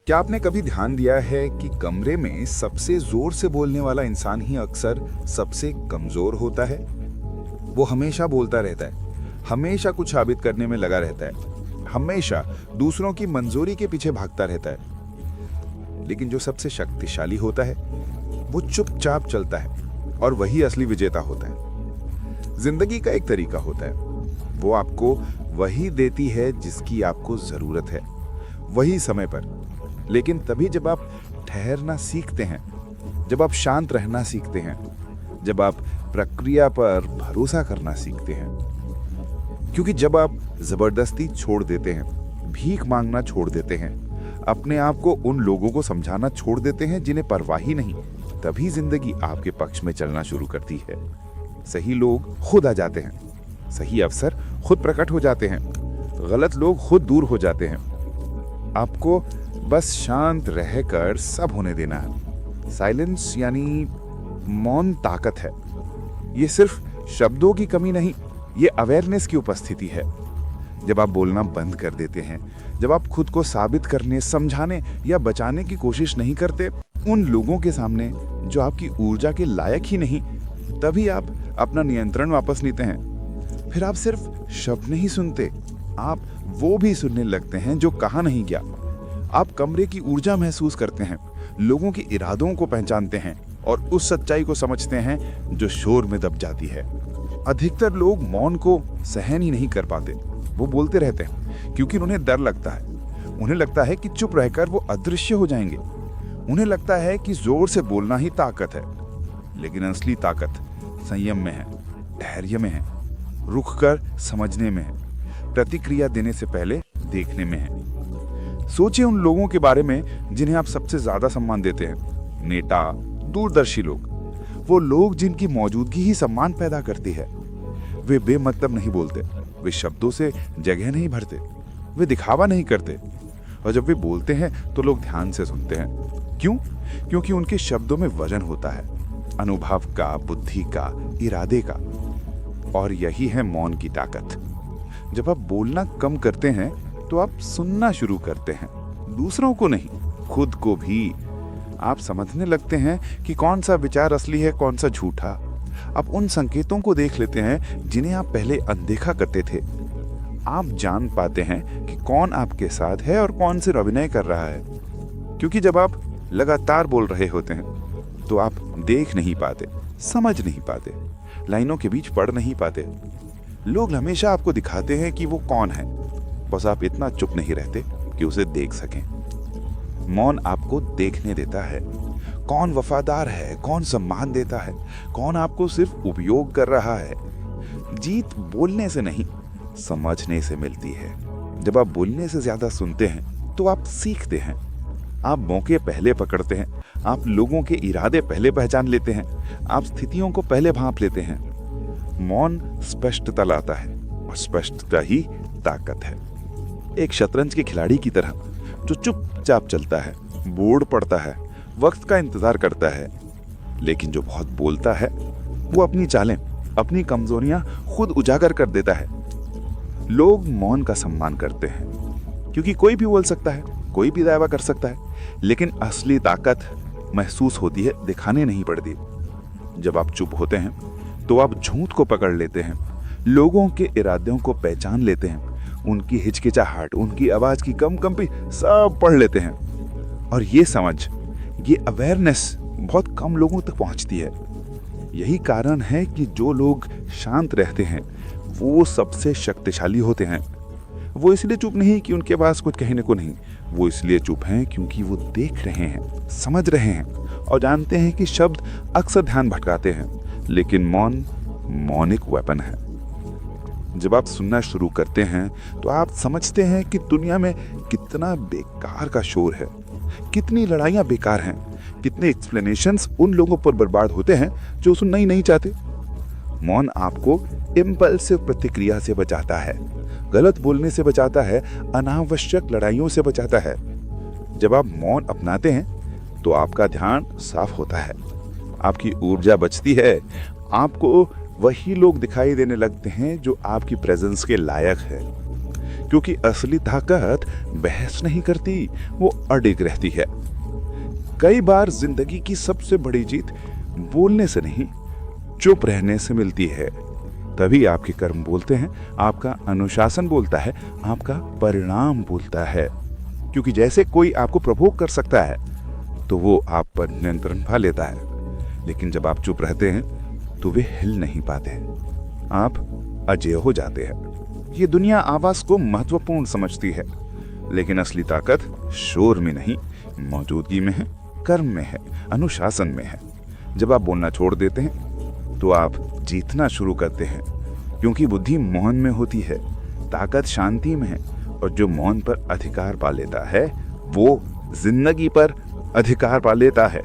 क्या आपने कभी ध्यान दिया है कि कमरे में सबसे जोर से बोलने वाला इंसान ही अक्सर सबसे कमजोर होता है? वो हमेशा बोलता रहता है, हमेशा कुछ साबित करने में लगा रहता है, हमेशा दूसरों की मंजूरी के पीछे भागता रहता है। लेकिन जो सबसे शक्तिशाली होता है वो चुपचाप चलता है और वही असली विजेता होता है। जिंदगी का एक तरीका होता है, वो आपको वही देती है जिसकी आपको जरूरत है, वही समय पर। लेकिन तभी जब आप ठहरना सीखते हैं, जब आप शांत रहना सीखते हैं, जब आप प्रक्रिया पर भरोसा करना सीखते हैं। क्योंकि जब आप जबरदस्ती छोड़ देते हैं, भीख मांगना छोड़ देते हैं, अपने आप को उन लोगों को समझाना छोड़ देते हैं जिन्हें परवाह ही नहीं, तभी जिंदगी आपके पक्ष में चलना शुरू करती है। सही लोग खुद आ जाते हैं, सही अवसर खुद प्रकट हो जाते हैं, गलत लोग खुद दूर हो जाते हैं। आपको बस शांत रहकर सब होने देना है। साइलेंस यानी मौन ताकत है। ये सिर्फ शब्दों की कमी नहीं, ये अवेयरनेस की उपस्थिति है। जब आप बोलना बंद कर देते हैं, जब आप खुद को साबित करने, समझाने या बचाने की कोशिश नहीं करते उन लोगों के सामने जो आपकी ऊर्जा के लायक ही नहीं, तभी आप अपना नियंत्रण वापस लेते हैं। फिर आप सिर्फ शब्द नहीं सुनते, आप वो भी सुनने लगते हैं जो कहा नहीं गया। आप कमरे की ऊर्जा महसूस करते हैं, लोगों के इरादों को पहचानते हैं और उस सच्चाई को समझते हैं जो शोर में दब जाती है। अधिकतर लोग मौन को सहन ही नहीं कर पाते। वो बोलते रहते हैं क्योंकि उन्हें डर लगता है। उन्हें लगता है कि चुप रहकर वो अदृश्य हो जाएंगे। उन्हें लगता है कि जोर से बोलना ही ताकत है। लेकिन असली ताकत संयम में है, धैर्य में है, रुक कर समझने में है, प्रतिक्रिया देने से पहले देखने में है। सोचिए उन लोगों के बारे में जिन्हें आप सबसे ज्यादा सम्मान देते हैं। नेता, दूरदर्शी लोग, वो लोग जिनकी मौजूदगी ही सम्मान पैदा करती है। वे बेमतलब नहीं बोलते, वे शब्दों से जगह नहीं भरते, वे दिखावा नहीं करते। और जब वे बोलते हैं तो लोग ध्यान से सुनते हैं। क्यों? क्योंकि उनके शब्दों में वजन होता है, अनुभव का, बुद्धि का, इरादे का। और यही है मौन की ताकत। जब आप बोलना कम करते हैं तो आप सुनना शुरू करते हैं, दूसरों को नहीं, खुद को भी। आप समझने लगते हैं कि कौन सा विचार असली है, कौन सा झूठा। आप उन संकेतों को देख लेते हैं जिन्हें आप पहले अनदेखा करते थे। आप जान पाते हैं कि कौन आपके साथ है और कौन सिर्फ अभिनय कर रहा है। क्योंकि जब आप लगातार बोल रहे होते हैं तो आप देख नहीं पाते, समझ नहीं पाते, लाइनों के बीच पढ़ नहीं पाते। लोग हमेशा आपको दिखाते हैं कि वो कौन है, बस आप इतना चुप नहीं रहते कि उसे देख सकें। मौन आपको देखने देता है, कौन वफादार है, कौन सम्मान देता है, कौन आपको सिर्फ उपयोग कर रहा है। जीत बोलने से नहीं, समझने से मिलती है। जब आप बोलने से ज्यादा सुनते हैं तो आप सीखते हैं। आप मौके पहले पकड़ते हैं, आप लोगों के इरादे पहले पहचान लेते हैं, आप स्थितियों को पहले भांप लेते हैं। मौन स्पष्टता लाता है और स्पष्टता ही ताकत है। एक शतरंज के खिलाड़ी की तरह जो चुपचाप चलता है, बोर्ड पढ़ता है, वक्त का इंतजार करता है। लेकिन जो बहुत बोलता है वो अपनी चालें, अपनी कमजोरियां खुद उजागर कर देता है। लोग मौन का सम्मान करते हैं क्योंकि कोई भी बोल सकता है, कोई भी दावा कर सकता है। लेकिन असली ताकत महसूस होती है, दिखाने नहीं पड़ती। जब आप चुप होते हैं तो आप झूठ को पकड़ लेते हैं, लोगों के इरादों को पहचान लेते हैं, उनकी हिचकिचाहट, उनकी आवाज की कंपी सब पढ़ लेते हैं। और ये समझ, ये अवेयरनेस बहुत कम लोगों तक पहुंचती है। यही कारण है कि जो लोग शांत रहते हैं वो सबसे शक्तिशाली होते हैं। वो इसलिए चुप नहीं कि उनके पास कुछ कहने को नहीं, वो इसलिए चुप हैं क्योंकि वो देख रहे हैं, समझ रहे हैं और जानते हैं कि शब्द अक्सर ध्यान भटकाते हैं, लेकिन मौन एक वेपन है। जब आप सुनना शुरू करते हैं तो आप समझते हैं कि दुनिया में कितना बेकार का शोर है, कितनी लड़ाइयां बेकार हैं, कितने एक्सप्लेनेशंस उन लोगों पर बर्बाद होते हैं जो सुनना ही नहीं चाहते। मौन आपको इम्पल्सिव प्रतिक्रिया से बचाता है, गलत बोलने से बचाता है, अनावश्यक लड़ाइयों से बचाता है। जब आप मौन अपनाते हैं तो आपका ध्यान साफ होता है, आपकी ऊर्जा बचती है, आपको वही लोग दिखाई देने लगते हैं जो आपकी प्रेजेंस के लायक है। क्योंकि असली ताकत बहस नहीं करती, वो अडिग रहती है। कई बार जिंदगी की सबसे बड़ी जीत बोलने से नहीं, चुप रहने से मिलती है। तभी आपके कर्म बोलते हैं, आपका अनुशासन बोलता है, आपका परिणाम बोलता है। क्योंकि जैसे कोई आपको प्रभोग कर सकता है तो वो आप पर नियंत्रण पा लेता है, लेकिन जब आप चुप रहते हैं तो वे हिल नहीं पाते, आप अजेय हो जाते हैं। ये दुनिया आवाज को महत्वपूर्ण समझती है, लेकिन असली ताकत शोर में नहीं, मौजूदगी में है, कर्म में है, अनुशासन में है। जब आप बोलना छोड़ देते हैं तो आप जीतना शुरू करते हैं, क्योंकि बुद्धि मौन में होती है, ताकत शांति में है, और जो मौन पर अधिकार पा लेता है वो जिंदगी पर अधिकार पा लेता है।